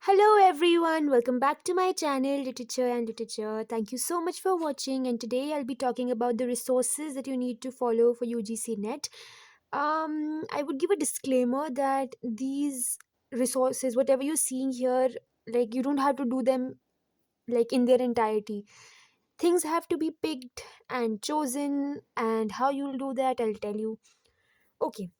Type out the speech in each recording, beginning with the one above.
Hello everyone, welcome back to my channel Literature and Literature. Thank you so much for watching, and today I'll be talking about the resources that you need to follow for UGC NET. I would give a disclaimer that these resources, whatever you're seeing here, like you don't have to do them like in their entirety. Things have to be picked and chosen, and how you'll do that, I'll tell you. Okay,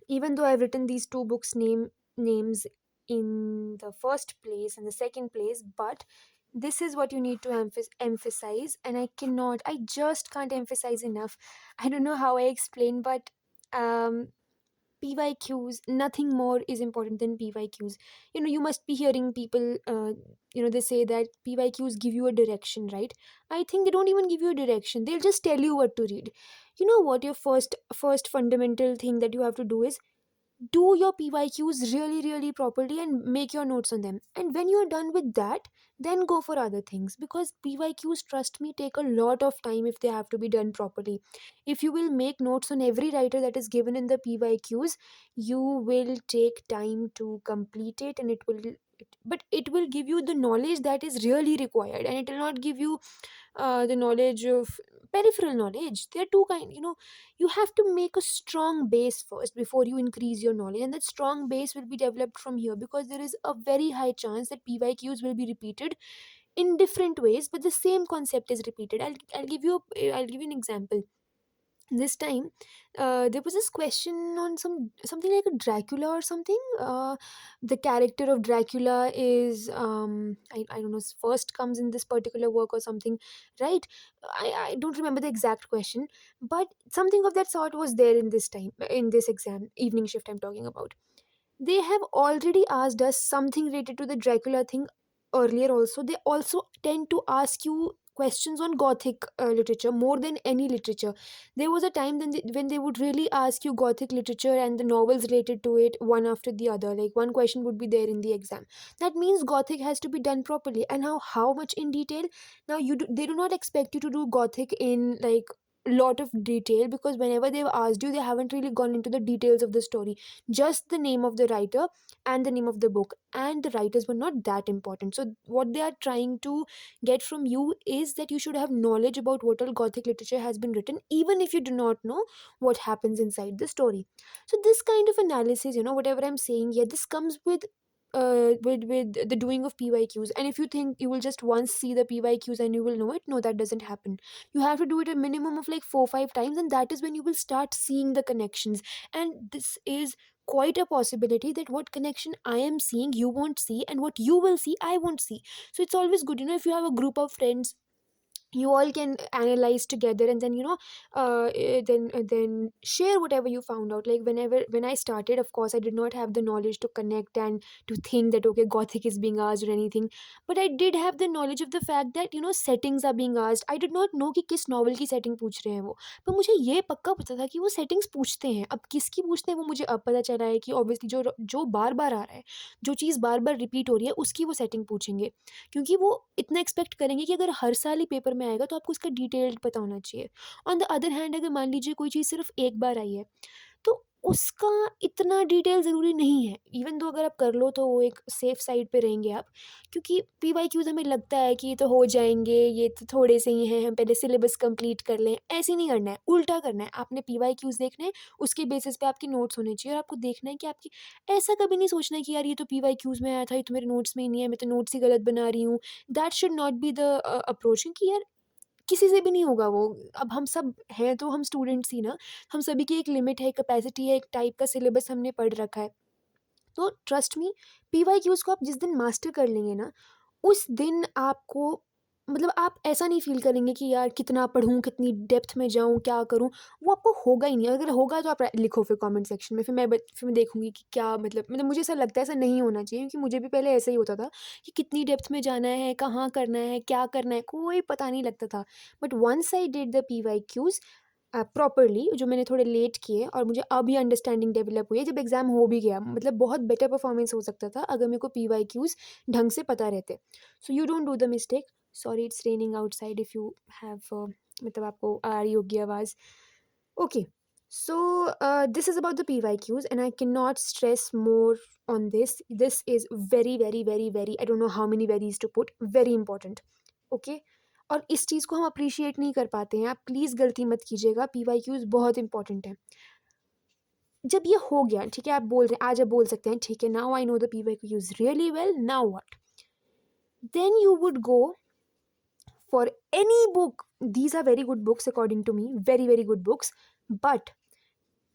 even though I've written these two books names in the first place and the second place, but this is what you need to emphasize, and I just can't emphasize enough. I don't know how I explain, but um PYQs, nothing more is important than PYQs. You must be hearing people, they say that PYQs give you a direction, right? I think they don't even give you a direction. They'll just tell you what to read. You know what your first fundamental thing that you have to do is do your PYQs really, really properly and make your notes on them. And when you're done with that, then go for other things, because PYQs, trust me, take a lot of time if they have to be done properly. If you will make notes on every writer that is given in the PYQs, you will take time to complete it, and but it will give you the knowledge that is really required, and it will not give you the knowledge of peripheral knowledge. There are two kind. You have to make a strong base first before you increase your knowledge, and that strong base will be developed from here, because there is a very high chance that PYQs will be repeated in different ways, but the same concept is repeated. I'll give you an example. This time, there was this question on something like a Dracula or something. The character of Dracula is, I don't know, first comes in this particular work or something, right? I don't remember the exact question, but something of that sort was there in this exam evening shift I'm talking about. They have already asked us something related to the Dracula thing earlier also. They also tend to ask you questions on Gothic literature more than any literature. There was a time when they would really ask you Gothic literature and the novels related to it one after the other. Like one question would be there in the exam. That means Gothic has to be done properly. And how much in detail? Now they do not expect you to do Gothic in like lot of detail, because whenever they've asked you, they haven't really gone into the details of the story, just the name of the writer and the name of the book, and the writers were not that important. So what they are trying to get from you is that you should have knowledge about what all Gothic literature has been written, even if you do not know what happens inside the story. So this kind of analysis, whatever I'm saying here, this comes with the doing of PYQs. And if you think you will just once see the PYQs and you will know it, no, that doesn't happen. You have to do it a minimum of like 4 5 times, and that is when you will start seeing the connections. And this is quite a possibility that what connection I am seeing you won't see, and what you will see I won't see. So it's always good, if you have a group of friends, you all can analyze together, and then then share whatever you found out. Like when I started, of course I did not have the knowledge to connect and to think that okay, Gothic is being asked or anything, but I did have the knowledge of the fact that settings are being asked. I did not know कि किस novel की setting पूछ रहे हैं वो, पर मुझे ये पक्का पता था कि वो सेटिंग्स पूछते हैं। अब किसकी पूछते हैं वो मुझे अब पता चला है कि ऑब्वियसली जो जो बार बार आ रहा है, जो चीज़ बार बार रिपीट हो रही है, उसकी वो सेटिंग पूछेंगे, क्योंकि वो इतना एक्सपेक्ट करेंगे कि अगर हर साल ही पेपर में आएगा तो आपको उसका डिटेल्ड पता होना चाहिए। ऑन द अदर हैंड, अगर मान लीजिए कोई चीज़ सिर्फ एक बार आई है, तो उसका इतना डिटेल ज़रूरी नहीं है। इवन दो अगर आप कर लो तो वो एक सेफ साइड पे रहेंगे आप, क्योंकि पीवाईक्यूज़ हमें लगता है कि ये तो हो जाएँगे, ये तो थोड़े से ही हैं, हम पहले सिलेबस कंप्लीट कर लें। ऐसे नहीं करना है, उल्टा करना है। आपने पीवाईक्यूज़ देखने हैं, उसके बेसिस पे आपके नोट्स होने चाहिए, और आपको देखना है कि आपकी, ऐसा कभी नहीं सोचना है कि यार ये तो पीवाईक्यूज़ में आया था, ये तो मेरे नोट्स में ही नहीं है, मैं तो नोट्स ही गलत बना रही हूँ। That should not be the approach, क्योंकि यार किसी से भी नहीं होगा वो। अब हम सब हैं तो हम स्टूडेंट्स ही ना, हम सभी की एक लिमिट है, कैपेसिटी है, एक टाइप का सिलेबस हमने पढ़ रखा है। तो ट्रस्ट मी, पीवाईक्यूज़ को आप जिस दिन मास्टर कर लेंगे ना, उस दिन आपको, मतलब आप ऐसा नहीं फ़ील करेंगे कि यार कितना पढ़ूँ, कितनी डेप्थ में जाऊँ, क्या करूँ? वो आपको होगा ही नहीं। अगर होगा तो आप लिखो फिर कमेंट सेक्शन में, फिर मैं देखूँगी कि क्या मतलब मुझे ऐसा लगता है ऐसा नहीं होना चाहिए, क्योंकि मुझे भी पहले ऐसा ही होता था कि कितनी डेप्थ में जाना है, कहाँ करना है, क्या करना है, कोई पता नहीं लगता था। But once I did the PYQs properly, जो मैंने थोड़े लेट किए, और मुझे अब ये अंडरस्टैंडिंग डेवलप हुई है जब एग्ज़ाम हो भी गया, मतलब बहुत बेटर परफॉर्मेंस हो सकता था अगर मेरे को पीवाईक्यूज़ ढंग से पता रहते। So you don't do the mistake. Sorry, it's raining outside, if you have मतलब आपको आ रही होगी आवाज़। Okay, So this is about the PYQs, and I cannot stress more on this. This is very very very very, I don't know how many varies to put, very important. Okay, और इस चीज़ को हम appreciate नहीं कर पाते हैं। आप please गलती मत कीजिएगा, PYQs बहुत इंपॉर्टेंट है। जब ये हो गया, ठीक है, आप बोल रहे हैं, आज आप बोल सकते हैं ठीक है, now I know the PYQs really well, now what? Then you would go for any book, these are very good books according to me, very very good books, but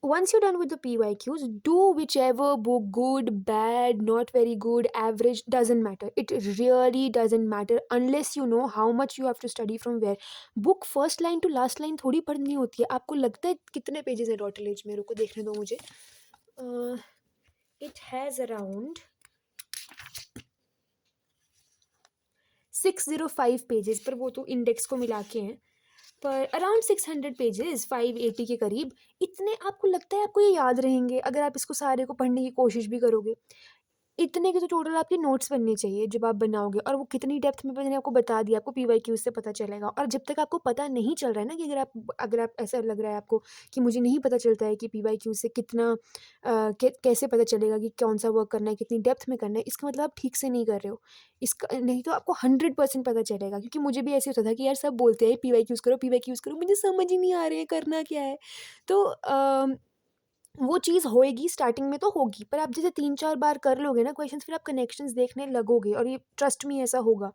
once you're done with the PYQs, do whichever book, good, bad, not very good, average, doesn't matter. It really doesn't matter unless you know how much you have to study from where. Book first line to last line थोड़ी पढ़नी होती है। आपको लगता है कितने pages है total? मेरे को देखने दो मुझे। इट हैज़ अराउंड 605 पेजेस, पर वो तो इंडेक्स को मिला के हैं, पर अराउंड 600 पेजेस, 580 के करीब। इतने आपको लगता है आपको ये याद रहेंगे अगर आप इसको सारे को पढ़ने की कोशिश भी करोगे? इतने के तो टोटल आपके नोट्स बनने चाहिए जब आप बनाओगे, और वो कितनी डेप्थ में मैंने आपको बता दिया, आपको PYQ से पता चलेगा। और जब तक आपको पता नहीं चल रहा है ना, कि अगर आप ऐसा लग रहा है आपको कि मुझे नहीं पता चलता है कि PYQ से कितना कैसे पता चलेगा कि कौन सा वर्क करना है, कितनी डेप्थ में करना है, इसका मतलब आप ठीक से नहीं कर रहे हो। इसका नहीं तो आपको 100% पता चलेगा, क्योंकि मुझे भी ऐसे होता था कि यार सब बोलते हैं PYQs करो, PYQs करो, मुझे समझ ही नहीं आ रहे हैं करना क्या है। तो वो चीज़ होएगी, स्टार्टिंग में तो होगी, पर आप जैसे 3-4 बार कर लोगे ना क्वेश्चंस, फिर आप कनेक्शंस देखने लगोगे, और ये ट्रस्ट मी ऐसा होगा।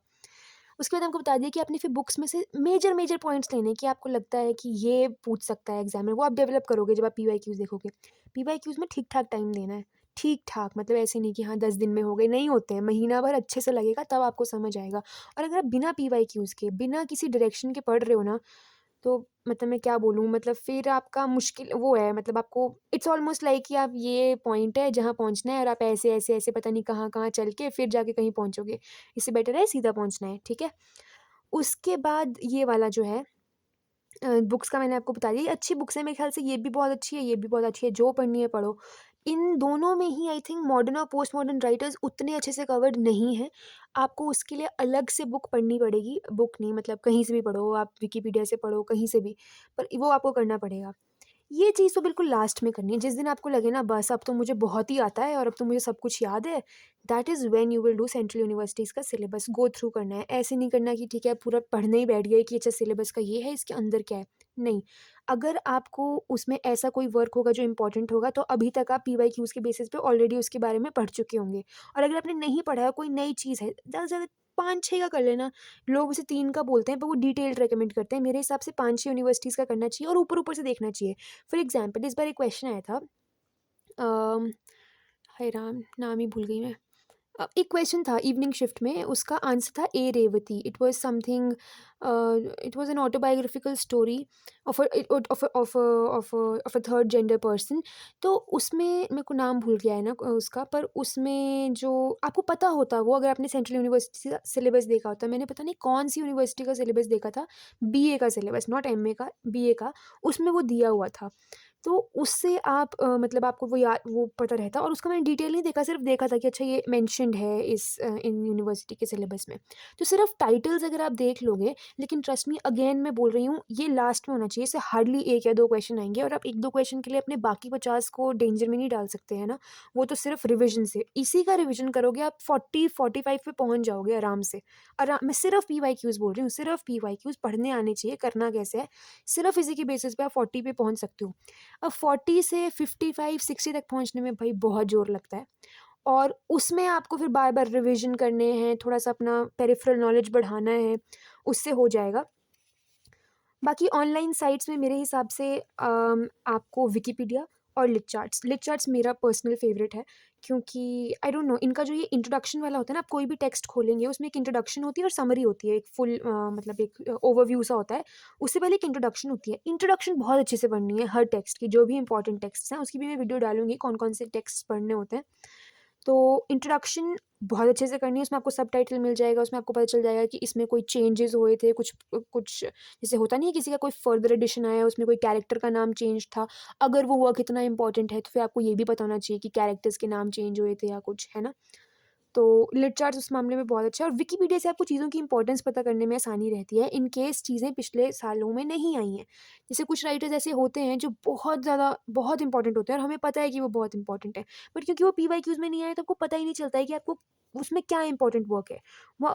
उसके बाद हमको बता दिया कि आपने फिर बुक्स में से मेजर पॉइंट्स लेने हैं कि आपको लगता है कि ये पूछ सकता है एग्जाम में, वो आप डेवलप करोगे जब आप PYQs देखोगे। PYQs में ठीक-ठाक टाइम देना है, ठीक-ठाक, मतलब ऐसे नहीं कि हाँ 10 दिन में हो गए, नहीं होते हैं, महीना भर अच्छे से लगेगा तब आपको समझ आएगा। और अगर आप बिना PYQs के, बिना किसी डायरेक्शन के पढ़ रहे हो ना, तो मतलब मैं क्या बोलूँ, मतलब फिर आपका मुश्किल वो है, मतलब आपको इट्स ऑलमोस्ट लाइक कि आप ये पॉइंट है जहाँ पहुँचना है, और आप ऐसे पता नहीं कहाँ-कहाँ चल के फिर जाके कहीं पहुँचोगे। इससे बेटर है सीधा पहुँचना है, ठीक है? उसके बाद ये वाला जो है, बुक्स का मैंने आपको बता दिया, ये अच्छी बुक्स है मेरे ख़्याल से, ये भी बहुत अच्छी है, ये भी बहुत अच्छी है, जो पढ़नी है पढ़ो। इन दोनों में ही आई थिंक मॉडर्न और पोस्ट मॉडर्न राइटर्स उतने अच्छे से कवर्ड नहीं हैं। आपको उसके लिए अलग से बुक पढ़नी पड़ेगी, बुक नहीं मतलब कहीं से भी पढ़ो, आप विकिपीडिया से पढ़ो, कहीं से भी, पर वो आपको करना पड़ेगा। ये चीज़ तो बिल्कुल लास्ट में करनी है, जिस दिन आपको लगे ना बस अब तो मुझे बहुत ही आता है और अब तो मुझे सब कुछ याद है, that is when you will do central universities का सिलेबस, गो थ्रू करना है। ऐसे नहीं करना कि ठीक है पूरा पढ़ने ही बैठ गए कि अच्छा सिलेबस का ये है, इसके अंदर क्या है, नहीं। अगर आपको उसमें ऐसा कोई वर्क होगा जो इम्पोर्टेंट होगा, तो अभी तक आप PYQs के बेसिस पे ऑलरेडी उसके बारे में पढ़ चुके होंगे। और अगर आपने नहीं पढ़ा है, कोई नई चीज़ है, ज़्यादा से ज़्यादा 5-6 का कर लेना। लोग उसे 3 का बोलते हैं, पर वो डिटेल्ड रिकमेंड करते हैं। मेरे हिसाब से 5-6 यूनिवर्सिटीज़ का करना चाहिए, और ऊपर-ऊपर से देखना चाहिए। फॉर एग्ज़ाम्पल इस बार एक क्वेश्चन आया था, अम, हाय राम! नाम ही भूल गई मैं। एक क्वेश्चन था इवनिंग शिफ्ट में, उसका आंसर था A Revathi. It was something, it was an autobiographical story of a third gender person. तो उसमें मेरे को नाम भूल गया है ना उसका, पर उसमें जो आपको पता होता वो, अगर आपने सेंट्रल यूनिवर्सिटी का सिलेबस देखा होता, मैंने पता नहीं कौन-सी यूनिवर्सिटी का सिलेबस देखा था, BA का सिलेबस, नॉट MA का, BA का, उसमें वो दिया हुआ था। तो उससे आप मतलब आपको वो पता रहता, और उसका मैंने डिटेल नहीं देखा, सिर्फ़ देखा था कि अच्छा ये मेंशन्ड है इन यूनिवर्सिटी के सिलेबस में। तो सिर्फ़ टाइटल्स अगर आप देख लोगे, लेकिन ट्रस्ट मी अगेन मैं बोल रही हूँ, ये लास्ट में होना चाहिए, इससे हार्डली 1 या 2 क्वेश्चन आएँगे, और आप 1-2 क्वेश्चन के लिए अपने बाकी 50 को डेंजर में नहीं डाल सकते, है ना? वो तो सिर्फ़ रिविज़न से, इसी का रिविज़न करोगे आप 40-45 पे पहुँच जाओगे आराम से। मैं सिर्फ़ PYQs बोल रही हूँ, सिर्फ़ PYQs पढ़ने आने चाहिए, करना कैसे है, सिर्फ़ इसी के बेसिस पे आप 40 पे पहुँच सकते हो। अब 40 से 55-60 तक पहुँचने में भाई बहुत ज़ोर लगता है, और उसमें आपको फिर बार-बार रिविज़न करने हैं, थोड़ा-सा अपना पेरिफेरल नॉलेज बढ़ाना है, उससे हो जाएगा। बाकी ऑनलाइन साइट्स में मेरे हिसाब से आपको विकिपीडिया और लिट चार्ट्स मेरा पर्सनल फ़ेवरेट है, क्योंकि आई डोंट नो, इनका जो ये इंट्रोडक्शन वाला होता है ना, आप कोई भी टेक्स्ट खोलेंगे उसमें एक इंट्रोडक्शन होती है और समरी होती है, एक फुल मतलब एक ओवरव्यू सा होता है, उससे पहले एक इंट्रोडक्शन होती है। इंट्रोडक्शन बहुत अच्छे से पढ़नी है हर टेक्स्ट की, जो भी इंपॉर्टेंट टेक्स्ट्स हैं उसकी भी मैं वीडियो डालूँगी, कौन-कौन से टेक्स्ट पढ़ने होते हैं। तो इंट्रोडक्शन बहुत अच्छे से करनी है, उसमें आपको सबटाइटल मिल जाएगा, उसमें आपको पता चल जाएगा कि इसमें कोई चेंजेज़ हुए थे, कुछ जैसे होता नहीं है किसी का कोई फर्दर एडिशन आया, उसमें कोई कैरेक्टर का नाम चेंज था, अगर वो वर्क इतना इम्पोर्टेंट है, तो फिर आपको ये भी पता होना चाहिए कि कैरेक्टर्स के नाम चेंज हुए थे या कुछ, है ना? तो लिट चार्ट्स उस मामले में बहुत अच्छा है और विकिपीडिया से आपको चीज़ों की इंपॉर्टेंस पता करने में आसानी रहती है इन केस चीज़ें पिछले सालों में नहीं आई हैं। जैसे कुछ राइटर्स ऐसे होते हैं जो बहुत ज़्यादा बहुत इंपॉर्टेंट होते हैं और हमें पता है कि वो बहुत इंपॉर्टेंट है, बट क्योंकि वो पीवाईक्यूज़ में नहीं आए तो आपको पता ही नहीं चलता है कि आपको उसमें क्या इंपॉर्टेंट वर्क है।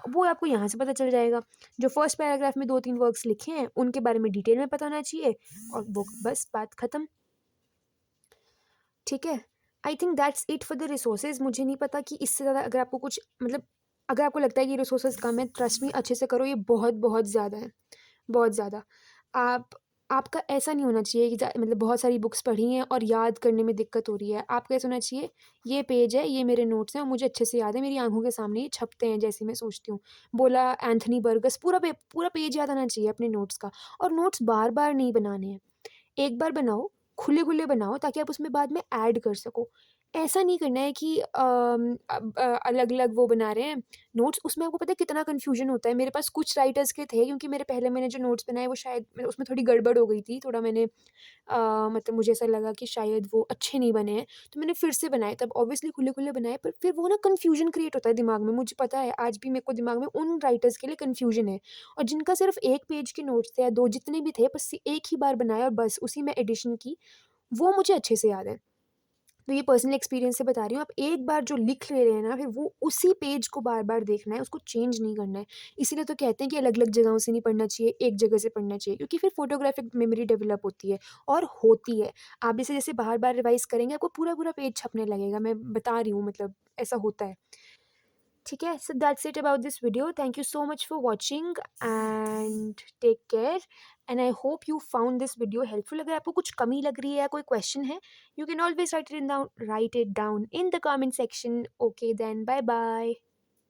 वो आपको यहाँ से पता चल जाएगा। जो फर्स्ट पैराग्राफ में 2-3 वर्क्स लिखे हैं, उनके बारे में डिटेल में पता होना चाहिए और वो बस बात खत्म। ठीक है? I think that's it for the resources. मुझे नहीं पता कि इससे ज़्यादा अगर आपको कुछ मतलब अगर आपको लगता है कि रिसोर्सेज़ कम है, ट्रस्ट मी अच्छे से करो, ये बहुत-बहुत ज़्यादा है, बहुत ज़्यादा। आप आपका ऐसा नहीं होना चाहिए कि मतलब बहुत सारी बुक्स पढ़ी हैं और याद करने में दिक्कत हो रही है। आपका ऐसा होना चाहिए, ये पेज है, ये मेरे नोट्स हैं और मुझे अच्छे से याद है, मेरी आँखों के सामने ये छपते हैं जैसे मैं सोचती हूँ। बोला एंथनी बर्गस, पूरा पेज याद आना चाहिए अपने नोट्स का और नोट्स बार-बार नहीं बनाने हैं। एक बार बनाओ, खुले-खुले बनाओ ताकि आप उसमें बाद में ऐड कर सको। ऐसा नहीं करना है कि अलग-अलग वो बना रहे हैं नोट्स, उसमें आपको पता है कितना कन्फ्यूज़न होता है। मेरे पास कुछ राइटर्स के थे क्योंकि मेरे पहले मैंने जो नोट्स बनाए वो शायद उसमें थोड़ी गड़बड़ हो गई थी। थोड़ा मैंने मतलब मुझे ऐसा लगा कि शायद वो अच्छे नहीं बने हैं, तो मैंने फिर से बनाए। तब ऑब्वियसली खुले-खुले बनाए पर फिर वो ना कन्फ्यूज़न क्रिएट होता है दिमाग में। मुझे पता है आज भी मेरे को दिमाग में उन राइटर्स के लिए कन्फ्यूज़न है और जिनका सिर्फ़ 1 पेज के नोट्स थे या 2 जितने भी थे बस एक ही बार बनाया और बस उसी में एडिशन की, वो मुझे अच्छे से याद है। तो ये पर्सनल एक्सपीरियंस से बता रही हूँ, आप एक बार जो लिख ले रहे हैं ना, फिर वो उसी पेज को बार-बार देखना है, उसको चेंज नहीं करना है। इसीलिए तो कहते हैं कि अलग-अलग जगहों से नहीं पढ़ना चाहिए, एक जगह से पढ़ना चाहिए क्योंकि फिर फोटोग्राफिक मेमोरी डेवलप होती है और होती है। आप इसे जैसे बार-बार रिवाइज़ करेंगे, आपको पूरा-पूरा पेज छपने लगेगा, मैं बता रही हूँ मतलब ऐसा होता है। ठीक है? So that's it about this video. Thank you so much for watching and take care and I hope you found this video helpful. अगर आपको कुछ कमी लग रही है या कोई क्वेश्चन है, you can always write it down in the comment section. Okay then, bye bye.